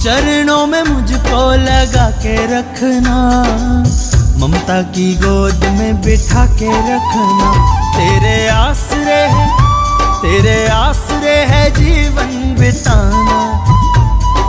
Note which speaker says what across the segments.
Speaker 1: चरणों में मुझको लगा के रखना, ममता की गोद में बिठा के रखना। तेरे आसरे है जीवन बिताना,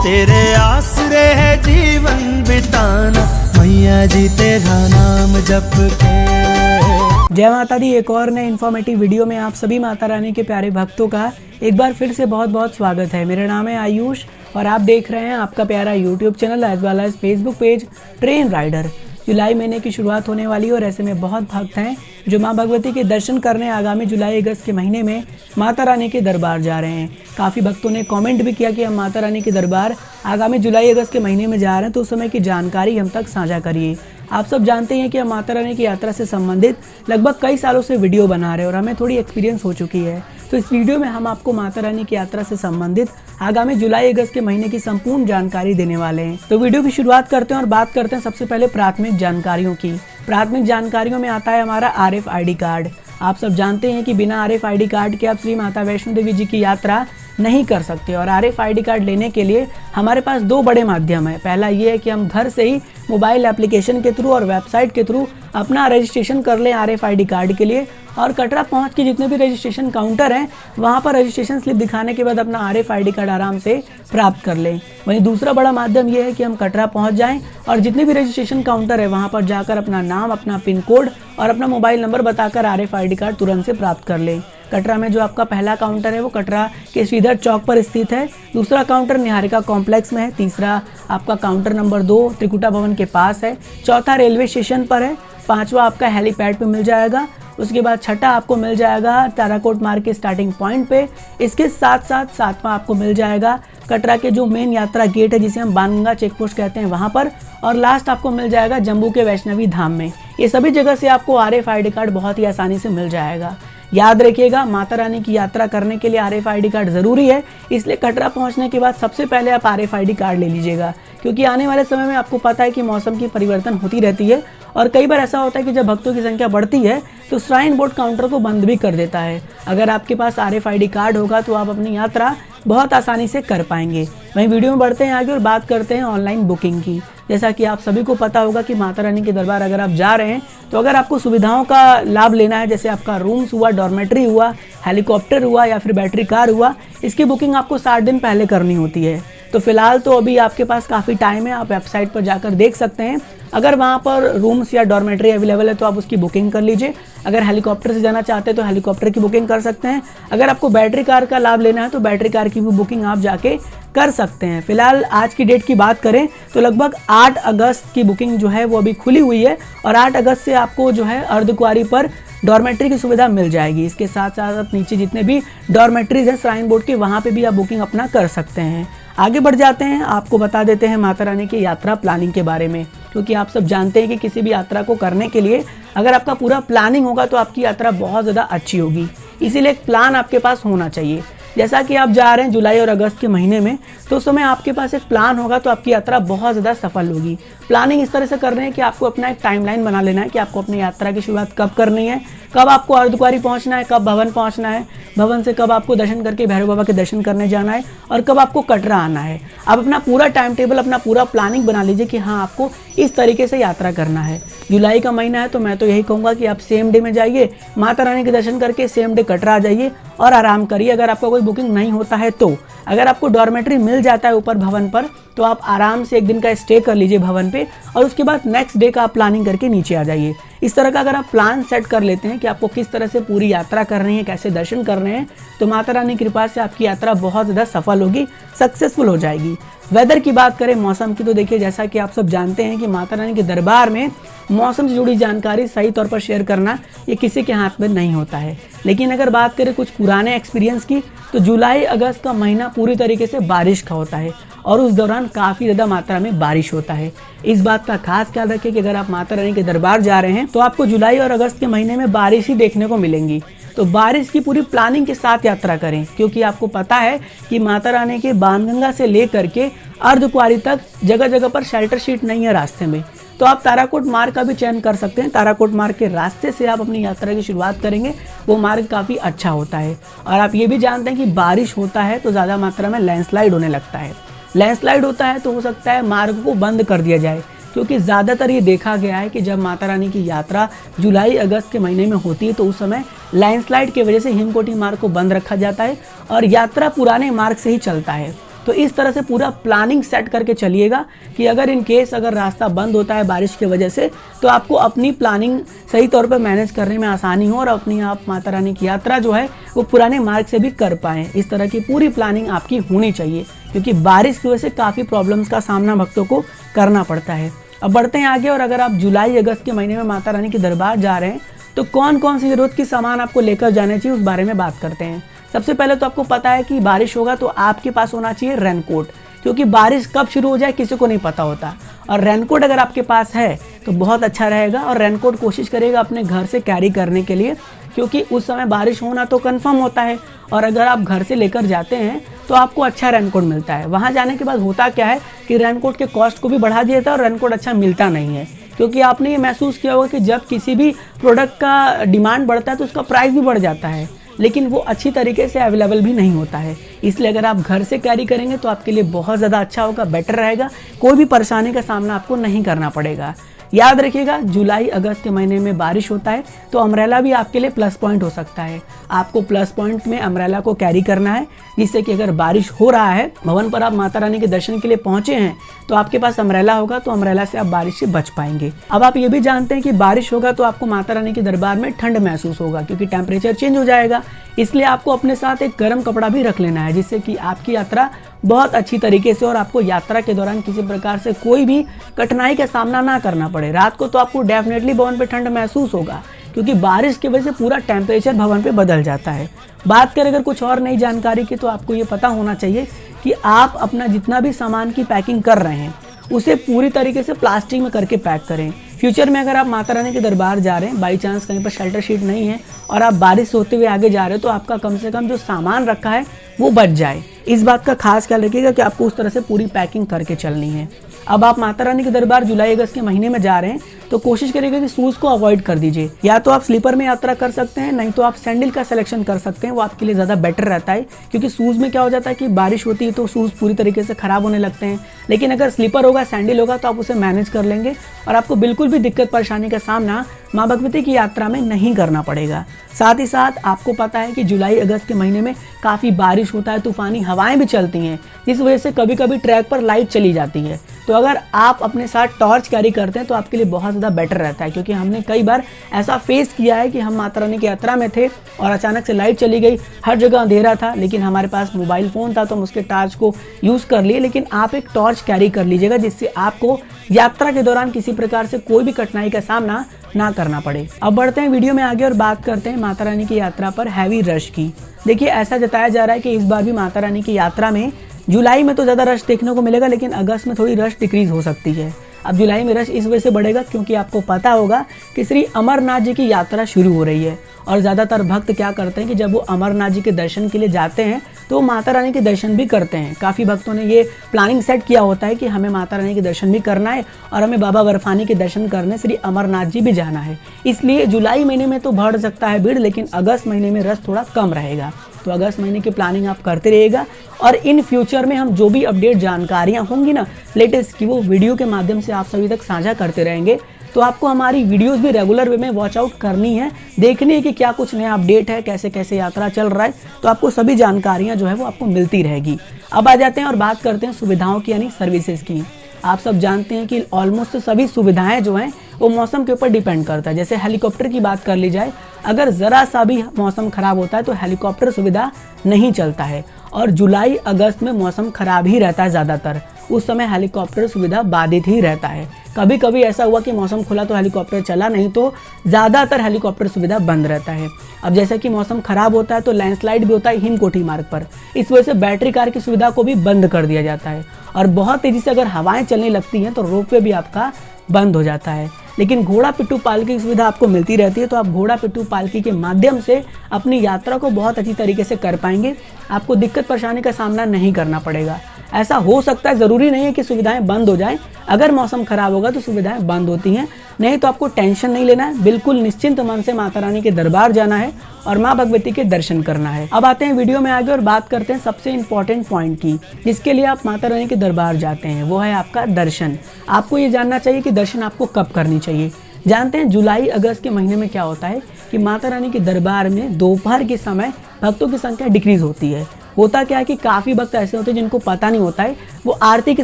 Speaker 1: तेरे आसरे है जीवन बिताना। मैया जी तेरा नाम जप के।
Speaker 2: जय माता दी। एक और नए इन्फॉर्मेटिव वीडियो में आप सभी माता रानी के प्यारे भक्तों का एक बार फिर से बहुत बहुत स्वागत है। मेरा नाम है आयुष और आप देख रहे हैं आपका प्यारा YouTube channel as well as Facebook page train rider. जुलाई महीने की शुरुआत होने वाली है और ऐसे में बहुत भक्त हैं जो माँ भगवती के दर्शन करने आगामी जुलाई अगस्त के महीने में माता रानी के दरबार जा रहे हैं। काफ़ी भक्तों ने कमेंट भी किया कि हम माता रानी के दरबार आगामी जुलाई अगस्त के महीने में जा रहे हैं, तो उस समय की जानकारी हम तक साझा करिए। आप सब जानते हैं कि हम माता रानी की यात्रा से संबंधित लगभग कई सालों से वीडियो बना रहे हैं और हमें थोड़ी एक्सपीरियंस हो चुकी है। तो इस वीडियो में हम आपको माता रानी की यात्रा से संबंधित आगामी जुलाई अगस्त के महीने की संपूर्ण जानकारी देने वाले हैं। तो वीडियो की शुरुआत करते हैं और बात करते हैं सबसे पहले प्राथमिक जानकारियों की। प्राथमिक जानकारियों में आता है हमारा RFID कार्ड। आप सब जानते हैं कि बिना RFID कार्ड के आप श्री माता वैष्णो देवी जी की यात्रा नहीं कर सकते और RFID कार्ड लेने के लिए हमारे पास दो बड़े माध्यम है। पहला ये है कि हम घर से ही मोबाइल एप्लीकेशन के थ्रू और वेबसाइट के थ्रू अपना रजिस्ट्रेशन कर लें RFID कार्ड के लिए, और कटरा पहुंच के जितने भी रजिस्ट्रेशन काउंटर हैं वहां पर रजिस्ट्रेशन स्लिप दिखाने के बाद अपना RFID कार्ड आराम से प्राप्त कर लें। वहीं दूसरा बड़ा माध्यम यह है कि हम कटरा पहुंच जाएं और जितने भी रजिस्ट्रेशन काउंटर है वहां पर जाकर अपना नाम, अपना पिन कोड और अपना मोबाइल नंबर बताकर RFID कार्ड तुरंत से प्राप्त कर लें। कटरा में जो आपका पहला काउंटर है वो कटरा के श्रीधर चौक पर स्थित है, दूसरा काउंटर निहारिका कॉम्प्लेक्स में है, तीसरा आपका काउंटर नंबर 2 त्रिकुटा भवन के पास है, चौथा रेलवे स्टेशन पर है, पांचवा आपका हेलीपैड पे मिल जाएगा, उसके बाद छठा आपको मिल जाएगा ताराकोट मार्ग के स्टार्टिंग पॉइंट पे। इसके साथ साथ सातवां आपको मिल जाएगा कटरा के जो मेन यात्रा गेट है जिसे हम बानगंगा चेक पोस्ट कहते हैं वहाँ पर, और लास्ट आपको मिल जाएगा जम्मू के वैष्णवी धाम में। ये सभी जगह से आपको RFID कार्ड बहुत ही आसानी से मिल जाएगा। याद रखिएगा, माता रानी की यात्रा करने के लिए RFID कार्ड ज़रूरी है, इसलिए कटरा पहुंचने के बाद सबसे पहले आप RFID कार्ड ले लीजिएगा, क्योंकि आने वाले समय में आपको पता है कि मौसम की परिवर्तन होती रहती है और कई बार ऐसा होता है कि जब भक्तों की संख्या बढ़ती है तो श्राइन बोर्ड काउंटर को बंद भी कर देता है। अगर आपके पास RFID कार्ड होगा तो आप अपनी यात्रा बहुत आसानी से कर पाएंगे। वहीं वीडियो में बढ़ते हैं आगे और बात करते हैं ऑनलाइन बुकिंग की। जैसा कि आप सभी को पता होगा कि माता रानी के दरबार अगर आप जा रहे हैं तो अगर आपको सुविधाओं का लाभ लेना है, जैसे आपका रूम्स हुआ, डॉर्मेट्री हुआ, हेलीकॉप्टर हुआ या फिर बैटरी कार हुआ, इसकी बुकिंग आपको 60 दिन पहले करनी होती है। तो फिलहाल तो अभी आपके पास काफ़ी टाइम है, आप वेबसाइट पर जाकर देख सकते हैं। अगर वहाँ पर रूम्स या डॉर्मेट्री अवेलेबल है तो आप उसकी बुकिंग कर लीजिए। अगर हेलीकॉप्टर से जाना चाहते हैं तो हेलीकॉप्टर की बुकिंग कर सकते हैं। अगर आपको बैटरी कार का लाभ लेना है तो बैटरी कार की भी बुकिंग आप जाके कर सकते हैं। फिलहाल आज की डेट की बात करें तो लगभग 8 अगस्त की बुकिंग जो है वो अभी खुली हुई है और 8 अगस्त से आपको जो है अर्धकुंवारी पर डॉर्मेट्री की सुविधा मिल जाएगी। इसके साथ साथ आप नीचे जितने भी डॉर्मेट्रीज हैं श्राइन बोर्ड के, वहाँ पे भी आप बुकिंग अपना कर सकते हैं। आगे बढ़ जाते हैं, आपको बता देते हैं माता रानी की यात्रा प्लानिंग के बारे में, क्योंकि आप सब जानते हैं कि किसी भी यात्रा को करने के लिए अगर आपका पूरा प्लानिंग होगा तो आपकी यात्रा बहुत ज़्यादा अच्छी होगी। इसीलिए एक प्लान आपके पास होना चाहिए। जैसा कि आप जा रहे हैं जुलाई और अगस्त के महीने में, तो उस समय आपके पास एक प्लान होगा तो आपकी यात्रा बहुत ज़्यादा सफल होगी। प्लानिंग इस तरह से कर रहे हैं कि आपको अपना एक टाइमलाइन बना लेना है कि आपको अपनी यात्रा की शुरुआत कब करनी है, कब आपको अर्धकुंवारी पहुंचना है, कब भवन पहुंचना है, भवन से कब आपको दर्शन करके भैरव बाबा के दर्शन करने जाना है और कब आपको कटरा आना है। आप अपना पूरा टाइम टेबल, अपना पूरा प्लानिंग बना लीजिए कि हाँ आपको इस तरीके से यात्रा करना है। जुलाई का महीना है तो मैं तो यही कहूँगा कि आप सेम डे में जाइए, माता रानी के दर्शन करके सेम डे कटरा आ जाइए और आराम करिए। अगर आपका कोई बुकिंग नहीं होता है तो अगर आपको डॉर्मेट्री मिल जाता है ऊपर भवन पर तो आप आराम से एक दिन का स्टे कर लीजिए भवन पे और उसके बाद नेक्स्ट डे का आप प्लानिंग करके नीचे आ जाइए। इस तरह का अगर आप प्लान सेट कर लेते हैं कि आपको किस तरह से पूरी यात्रा करनी है, कैसे दर्शन करने हैं, तो माता रानी की कृपा से आपकी यात्रा बहुत ज़्यादा सफल होगी, सक्सेसफुल हो जाएगी। वेदर की बात करें, मौसम की, तो देखिए जैसा कि आप सब जानते हैं कि माता रानी के दरबार में मौसम से जुड़ी जानकारी सही तौर पर शेयर करना ये किसी के हाथ में नहीं होता है। लेकिन अगर बात करें कुछ पुराने एक्सपीरियंस की, तो जुलाई अगस्त का महीना पूरी तरीके से बारिश का होता है और उस दौरान काफ़ी ज़्यादा मात्रा में बारिश होता है। इस बात का खास ख्याल रखें कि अगर आप माता रानी के दरबार जा रहे हैं तो आपको जुलाई और अगस्त के महीने में बारिश ही देखने को मिलेंगी। तो बारिश की पूरी प्लानिंग के साथ यात्रा करें, क्योंकि आपको पता है कि माता रानी के बाणगंगा से लेकर के अर्धकुंवारी तक जगह जगह पर शेल्टर शीट नहीं है रास्ते में। तो आप ताराकोट मार्ग का भी चयन कर सकते हैं। ताराकोट मार्ग के रास्ते से आप अपनी यात्रा की शुरुआत करेंगे, वो मार्ग काफ़ी अच्छा होता है। और आप ये भी जानते हैं कि बारिश होता है तो ज़्यादा मात्रा में लैंडस्लाइड होने लगता है। लैंडस्लाइड होता है तो हो सकता है मार्ग को बंद कर दिया जाए, क्योंकि ज़्यादातर ये देखा गया है कि जब माता रानी की यात्रा जुलाई अगस्त के महीने में होती है तो उस समय लैंडस्लाइड की वजह से हिमकोटी मार्ग को बंद रखा जाता है और यात्रा पुराने मार्ग से ही चलता है। तो इस तरह से पूरा प्लानिंग सेट करके चलिएगा कि अगर इन केस अगर रास्ता बंद होता है बारिश की वजह से तो आपको अपनी प्लानिंग सही तौर पर मैनेज करने में आसानी हो और अपनी आप माता रानी की यात्रा जो है वो पुराने मार्ग से भी कर पाएँ। इस तरह की पूरी प्लानिंग आपकी होनी चाहिए, क्योंकि बारिश की वजह से काफ़ी प्रॉब्लम्स का सामना भक्तों को करना पड़ता है। अब बढ़ते हैं आगे, और अगर आप जुलाई अगस्त के महीने में माता रानी के दरबार जा रहे हैं तो कौन कौन सी ज़रूरत की सामान आपको लेकर जाने चाहिए उस बारे में बात करते हैं। सबसे पहले तो आपको पता है कि बारिश होगा तो आपके पास होना चाहिए रेनकोट, क्योंकि बारिश कब शुरू हो जाए किसी को नहीं पता होता, और रेनकोट अगर आपके पास है तो बहुत अच्छा रहेगा। और रेनकोट कोशिश करिएगा अपने घर से कैरी करने के लिए, क्योंकि उस समय बारिश होना तो कंफर्म होता है, और अगर आप घर से लेकर जाते हैं तो आपको अच्छा रेनकोट मिलता है। वहाँ जाने के बाद होता क्या है कि रेनकोट के कॉस्ट को भी बढ़ा दिया जाता है और रेनकोट अच्छा मिलता नहीं है, क्योंकि आपने ये महसूस किया होगा कि जब किसी भी प्रोडक्ट का डिमांड बढ़ता है तो उसका प्राइस भी बढ़ जाता है, लेकिन वो अच्छी तरीके से अवेलेबल भी नहीं होता है। इसलिए अगर आप घर से कैरी करेंगे तो आपके लिए बहुत ज़्यादा अच्छा होगा, बेटर रहेगा, कोई भी परेशानी का सामना आपको नहीं करना पड़ेगा। याद रखिएगा, जुलाई अगस्त के महीने में बारिश होता है तो अम्ब्रेला भी आपके लिए प्लस पॉइंट हो सकता है। आपको प्लस पॉइंट में अम्ब्रेला को कैरी करना है, जिससे कि अगर बारिश हो रहा है, भवन पर आप माता रानी के दर्शन के लिए पहुंचे हैं तो आपके पास अम्ब्रेला होगा, तो अम्ब्रेला से आप बारिश से बच पाएंगे। अब आप ये भी जानते हैं कि बारिश होगा तो आपको माता रानी के दरबार में ठंड महसूस होगा, क्योंकि टेम्परेचर चेंज हो जाएगा। इसलिए आपको अपने साथ एक गर्म कपड़ा भी रख लेना है, जिससे कि आपकी यात्रा बहुत अच्छी तरीके से और आपको यात्रा के दौरान किसी प्रकार से कोई भी कठिनाई का सामना ना करना पड़े। रात को तो आपको डेफिनेटली भवन पे ठंड महसूस होगा, क्योंकि बारिश की वजह से पूरा टेम्परेचर भवन पे बदल जाता है। बात करें अगर कुछ और नई जानकारी की, तो आपको ये पता होना चाहिए कि आप अपना जितना भी सामान की पैकिंग कर रहे हैं उसे पूरी तरीके से प्लास्टिक में करके पैक करें। फ्यूचर में अगर आप माता रानी के दरबार जा रहे हैं, बाई चांस कहीं पर शेल्टर शीट नहीं है और आप बारिश होते हुए आगे जा रहे हो, तो आपका कम से कम जो सामान रखा है वो बच जाए। इस बात का खास ख्याल रखिएगा कि आपको उस तरह से पूरी पैकिंग करके चलनी है। अब आप माता रानी के दरबार जुलाई अगस्त के महीने में जा रहे हैं तो कोशिश करिएगा कि शूज़ को अवॉइड कर दीजिए। या तो आप स्लीपर में यात्रा कर सकते हैं, नहीं तो आप सैंडल का सिलेक्शन कर सकते हैं, वो आपके लिए ज़्यादा बेटर रहता है, क्योंकि शूज़ में क्या हो जाता है कि बारिश होती है तो शूज़ पूरी तरीके से ख़राब होने लगते हैं। लेकिन अगर स्लीपर होगा, सैंडल होगा, तो आप उसे मैनेज कर लेंगे और आपको बिल्कुल भी दिक्कत परेशानी का सामना माँ भगवती की यात्रा में नहीं करना पड़ेगा। साथ ही साथ आपको पता है कि जुलाई अगस्त के महीने में काफ़ी बारिश होता है, तूफ़ानी हवाएं भी चलती हैं, जिस वजह से कभी कभी ट्रैक पर लाइट चली जाती है। तो अगर आप अपने साथ टॉर्च कैरी करते हैं तो आपके लिए बहुत ज़्यादा बेटर रहता है, क्योंकि हमने कई बार ऐसा फेस किया है कि हम माता रानी की यात्रा में थे और अचानक से लाइट चली गई, हर जगह अंधेरा था, लेकिन हमारे पास मोबाइल फ़ोन था तो हम उसके टॉर्च को यूज़ कर लिए। लेकिन आप एक टॉर्च कैरी कर लीजिएगा, जिससे आपको यात्रा के दौरान किसी प्रकार से कोई भी कठिनाई का सामना ना करना पड़े। अब बढ़ते हैं वीडियो में आगे और बात करते हैं माता रानी की यात्रा पर हैवी रश की। देखिए, ऐसा जताया जा रहा है कि इस बार भी माता रानी की यात्रा में जुलाई में तो ज़्यादा रश देखने को मिलेगा, लेकिन अगस्त में थोड़ी रश डिक्रीज हो सकती है। अब जुलाई में रश इस वजह से बढ़ेगा क्योंकि आपको पता होगा कि श्री अमरनाथ जी की यात्रा शुरू हो रही है, और ज़्यादातर भक्त क्या करते हैं कि जब वो अमरनाथ जी के दर्शन के लिए जाते हैं तो वो माता रानी के दर्शन भी करते हैं। काफ़ी भक्तों ने ये प्लानिंग सेट किया होता है कि हमें माता रानी के दर्शन भी करना है और हमें बाबा बर्फानी के दर्शन करने श्री अमरनाथ जी भी जाना है। इसलिए जुलाई महीने में तो बढ़ सकता है भीड़, लेकिन अगस्त महीने में रश थोड़ा कम रहेगा। तो अगस्त महीने की प्लानिंग आप करते रहिएगा, और इन फ्यूचर में हम जो भी अपडेट जानकारियाँ होंगी ना लेटेस्ट की, वो वीडियो के माध्यम से आप सभी तक साझा करते रहेंगे। तो आपको हमारी वीडियोस भी रेगुलर वे में वॉच आउट करनी है, देखनी है कि क्या कुछ नया अपडेट है, कैसे कैसे यात्रा चल रहा है, तो आपको सभी जानकारियाँ जो है वो आपको मिलती रहेगी। अब आ जाते हैं और बात करते हैं सुविधाओं की, यानी सर्विसेज की। आप सब जानते हैं कि ऑलमोस्ट सभी सुविधाएं जो हैं वो मौसम के ऊपर डिपेंड करता है। जैसे हेलीकॉप्टर की बात कर ली जाए, अगर ज़रा सा भी मौसम ख़राब होता है तो हेलीकॉप्टर सुविधा नहीं चलता है, और जुलाई अगस्त में मौसम ख़राब ही रहता है ज़्यादातर, उस समय हेलीकॉप्टर सुविधा बाधित ही रहता है। कभी कभी ऐसा हुआ कि मौसम खुला तो हेलीकॉप्टर चला, नहीं तो ज़्यादातर हेलीकॉप्टर सुविधा बंद रहता है। अब जैसे कि मौसम खराब होता है तो लैंडस्लाइड भी होता है हिमकोटी मार्ग पर, इस वजह से बैटरी कार की सुविधा को भी बंद कर दिया जाता है, और बहुत तेज़ी से अगर हवाएं चलने लगती हैं तो रोपवे भी आपका बंद हो जाता है। लेकिन घोड़ा पिट्ठू पालकी की सुविधा आपको मिलती रहती है, तो आप घोड़ा पिट्ठू पालकी के माध्यम से अपनी यात्रा को बहुत अच्छी तरीके से कर पाएंगे। आपको दिक्कत परेशानी का सामना नहीं करना पड़ेगा। ऐसा हो सकता है, ज़रूरी नहीं है कि सुविधाएं बंद हो जाएं, अगर मौसम खराब होगा तो सुविधाएं बंद होती हैं। नहीं तो आपको टेंशन नहीं लेना है, बिल्कुल निश्चिंत मन से माता रानी के दरबार जाना है और माँ भगवती के दर्शन करना है। अब आते हैं वीडियो में आगे और बात करते हैं सबसे इम्पोर्टेंट पॉइंट की, जिसके लिए आप माता रानी के दरबार जाते हैं, वो है आपका दर्शन। आपको ये जानना चाहिए कि दर्शन आपको कब करनी चाहिए। जानते हैं जुलाई अगस्त के महीने में क्या होता है कि माता रानी के दरबार में दोपहर के समय भक्तों की संख्या डिक्रीज होती है। होता क्या है कि काफ़ी भक्त ऐसे होते हैं जिनको पता नहीं होता है, वो आरती के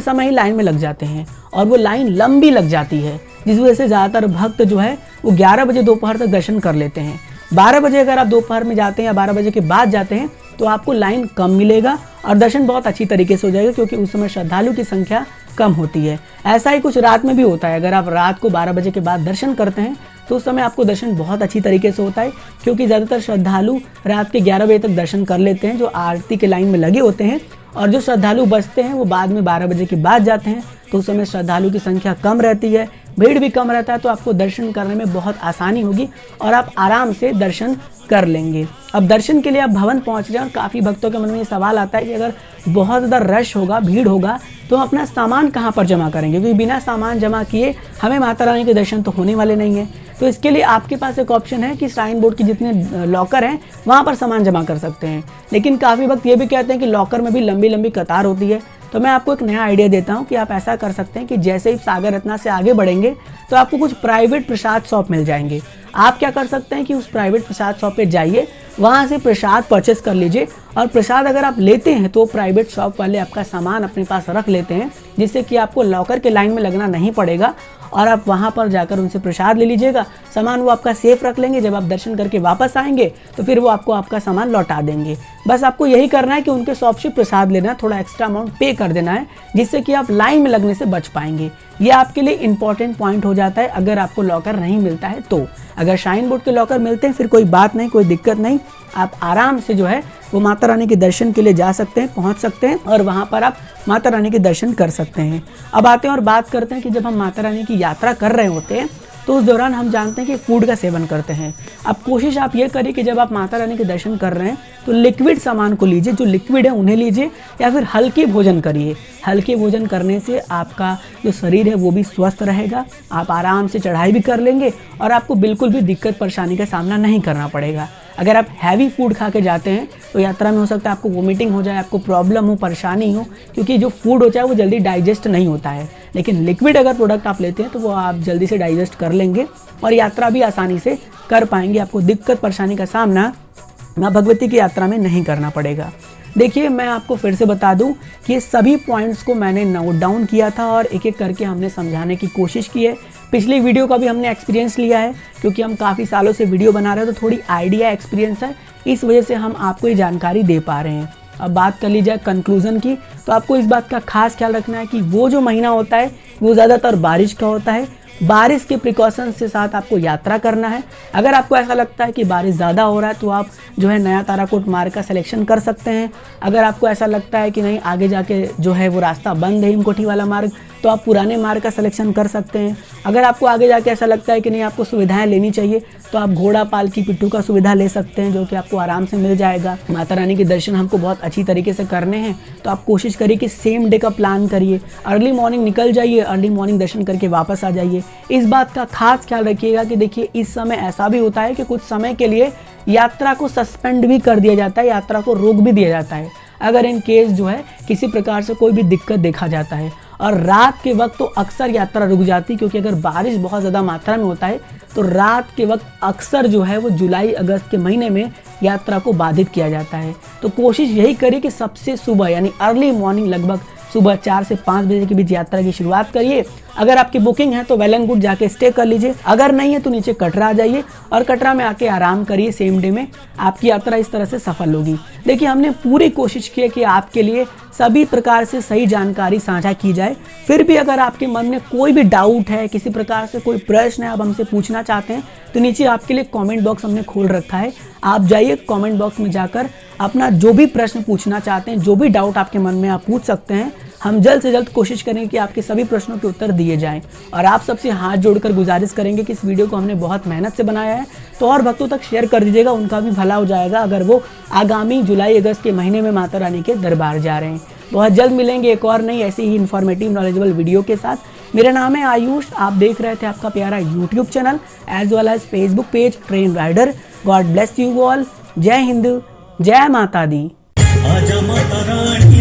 Speaker 2: समय ही लाइन में लग जाते हैं और वो लाइन लंबी लग जाती है, जिस वजह से ज़्यादातर भक्त जो है वो 11 बजे दोपहर तक दर्शन कर लेते हैं। 12 बजे अगर आप दोपहर में जाते हैं या 12 बजे के बाद जाते हैं तो आपको लाइन कम मिलेगा और दर्शन बहुत अच्छी तरीके से हो जाएगा, क्योंकि उस समय श्रद्धालु की संख्या कम होती है। ऐसा ही कुछ रात में भी होता है। अगर आप रात को 12 बजे के बाद दर्शन करते हैं तो उस समय आपको दर्शन बहुत अच्छी तरीके से होता है, क्योंकि ज़्यादातर श्रद्धालु रात के 11 बजे तक दर्शन कर लेते हैं जो आरती के लाइन में लगे होते हैं, और जो श्रद्धालु बचते हैं वो बाद में 12 बजे के बाद जाते हैं, तो उस समय श्रद्धालु की संख्या कम रहती है, भीड़ भी कम रहता है, तो आपको दर्शन करने में बहुत आसानी होगी और आप आराम से दर्शन कर लेंगे। अब दर्शन के लिए आप भवन पहुंच रहे हैं और काफ़ी भक्तों के मन में ये सवाल आता है कि अगर बहुत ज़्यादा रश होगा, भीड़ होगा, तो हम अपना सामान कहाँ पर जमा करेंगे, क्योंकि बिना सामान जमा किए हमें माता रानी के दर्शन तो होने वाले नहीं हैं। तो इसके लिए आपके पास एक ऑप्शन है कि श्राइन बोर्ड के जितने लॉकर हैं वहाँ पर सामान जमा कर सकते हैं। लेकिन काफ़ी वक्त ये भी कहते हैं कि लॉकर में भी लंबी लंबी कतार होती है, तो मैं आपको एक नया आइडिया देता हूँ कि आप ऐसा कर सकते हैं कि जैसे ही सागर रत्ना से आगे बढ़ेंगे तो आपको कुछ प्राइवेट प्रसाद शॉप मिल जाएंगे। आप क्या कर सकते हैं कि उस प्राइवेट प्रसाद शॉप पे जाइए, वहाँ से प्रसाद परचेस कर लीजिए, और प्रसाद अगर आप लेते हैं तो प्राइवेट शॉप वाले आपका सामान अपने पास रख लेते हैं, जिससे कि आपको लॉकर के लाइन में लगना नहीं पड़ेगा और आप वहाँ पर जाकर उनसे प्रसाद ले लीजिएगा। सामान वो आपका सेफ रख लेंगे, जब आप दर्शन करके वापस आएंगे तो फिर वो आपको आपका सामान लौटा देंगे। बस आपको यही करना है कि उनके शॉप से प्रसाद लेना है, थोड़ा एक्स्ट्रा अमाउंट पे कर देना है, जिससे कि आप लाइन में लगने से बच पाएंगे। ये आपके लिए इंपॉर्टेंट पॉइंट हो जाता है अगर आपको लॉकर नहीं मिलता है तो। अगर श्राइन बोर्ड के लॉकर मिलते हैं फिर कोई बात नहीं, कोई दिक्कत नहीं, आप आराम से जो है वो माता रानी के दर्शन के लिए जा सकते हैं, पहुंच सकते हैं और वहां पर आप माता रानी के दर्शन कर सकते हैं। अब आते हैं और बात करते हैं कि जब हम माता रानी की यात्रा कर रहे होते हैं तो उस दौरान हम जानते हैं कि फूड का सेवन करते हैं। अब कोशिश आप ये करिए कि जब आप माता रानी के दर्शन कर रहे हैं तो लिक्विड सामान को लीजिए, जो लिक्विड है उन्हें लीजिए, या फिर हल्के भोजन करिए। हल्के भोजन करने से आपका जो शरीर है वो भी स्वस्थ रहेगा, आप आराम से चढ़ाई भी कर लेंगे और आपको बिल्कुल भी दिक्कत परेशानी का सामना नहीं करना पड़ेगा। अगर आप हैवी फूड खा के जाते हैं तो यात्रा में हो सकता है आपको वोमिटिंग हो जाए, आपको प्रॉब्लम हो, परेशानी हो, क्योंकि जो फूड होता है वो जल्दी डाइजेस्ट नहीं होता है। लेकिन लिक्विड अगर प्रोडक्ट आप लेते हैं तो वो आप जल्दी से डाइजेस्ट कर लेंगे और यात्रा भी आसानी से कर पाएंगे। आपको दिक्कत परेशानी का सामना माँ भगवती की यात्रा में नहीं करना पड़ेगा। देखिए, मैं आपको फिर से बता दूं कि ये सभी पॉइंट्स को मैंने नोट डाउन किया था और एक एक करके हमने समझाने की कोशिश की है। पिछली वीडियो का भी हमने एक्सपीरियंस लिया है, क्योंकि हम काफ़ी सालों से वीडियो बना रहे हैं तो थोड़ी आइडिया एक्सपीरियंस है, इस वजह से हम आपको ये जानकारी दे पा रहे हैं। अब बात कर ली जाए कंक्लूजन की, तो आपको इस बात का खास ख्याल रखना है कि वो जो महीना होता है वो ज़्यादातर बारिश का होता है। बारिश के प्रिकॉशंस के साथ आपको यात्रा करना है। अगर आपको ऐसा लगता है कि बारिश ज़्यादा हो रहा है तो आप जो है नया ताराकोट मार्ग का सिलेक्शन कर सकते हैं। अगर आपको ऐसा लगता है कि नहीं, आगे जाके जो है वो रास्ता बंद है हिमकोटी वाला मार्ग, तो आप पुराने मार्ग का सिलेक्शन कर सकते हैं। अगर आपको आगे जाके ऐसा लगता है कि नहीं, आपको सुविधाएं लेनी चाहिए, तो आप घोड़ा पालकी पिट्ठू का सुविधा ले सकते हैं, जो कि आपको आराम से मिल जाएगा। माता रानी के दर्शन हमको बहुत अच्छी तरीके से करने हैं, तो आप कोशिश करिए कि सेम डे का प्लान करिए, अर्ली मॉर्निंग निकल जाइए, अर्ली मॉर्निंग दर्शन करके वापस आ जाइए। इस बात का खास ख्याल रखिएगा कि देखिए, इस समय ऐसा भी होता है कि कुछ समय के लिए यात्रा को सस्पेंड भी कर दिया जाता है, यात्रा को रोक भी दिया जाता है, अगर इन केस जो है किसी प्रकार से कोई भी दिक्कत देखा जाता है। और रात के वक्त तो अक्सर यात्रा रुक जाती है, क्योंकि अगर बारिश बहुत ज़्यादा मात्रा में होता है तो रात के वक्त अक्सर जो है वो जुलाई अगस्त के महीने में यात्रा को बाधित किया जाता है। तो कोशिश यही करिए कि सबसे सुबह यानी अर्ली मॉर्निंग लगभग सुबह 4 से 5 बजे के बीच यात्रा की शुरुआत करिए। अगर आपकी बुकिंग है तो वेल एंड गुड, जाके स्टे कर लीजिए। अगर नहीं है तो नीचे कटरा आ जाइए और कटरा में आके आराम करिए। सेम डे में आपकी यात्रा इस तरह से सफल होगी। देखिए, हमने पूरी कोशिश की है कि आपके लिए सभी प्रकार से सही जानकारी साझा की जाए। फिर भी अगर आपके मन में कोई भी डाउट है, किसी प्रकार से कोई प्रश्न है, आप हमसे पूछना चाहते हैं, तो नीचे आपके लिए कमेंट बॉक्स हमने खोल रखा है। आप जाइए कमेंट बॉक्स में जाकर अपना जो भी प्रश्न पूछना चाहते हैं, जो भी डाउट आपके मन में, आप पूछ सकते हैं। हम जल्द से जल्द कोशिश करेंगे कि आपके सभी प्रश्नों के उत्तर दिए जाएं। और आप सबसे हाथ जोड़कर गुजारिश करेंगे कि इस वीडियो को हमने बहुत मेहनत से बनाया है, तो और भक्तों तक शेयर कर दीजिएगा, उनका भी भला हो जाएगा अगर वो आगामी जुलाई अगस्त के महीने में माता रानी के दरबार जा रहे हैं। बहुत जल्द मिलेंगे एक और नई ऐसी ही इन्फॉर्मेटिव नॉलेजेबल वीडियो के साथ। मेरा नाम है आयुष, आप देख रहे थे आपका प्यारा YouTube channel as well as Facebook page train rider. God bless you all. जय हिंद, जय माता दी।
Speaker 1: आजा माता रानी।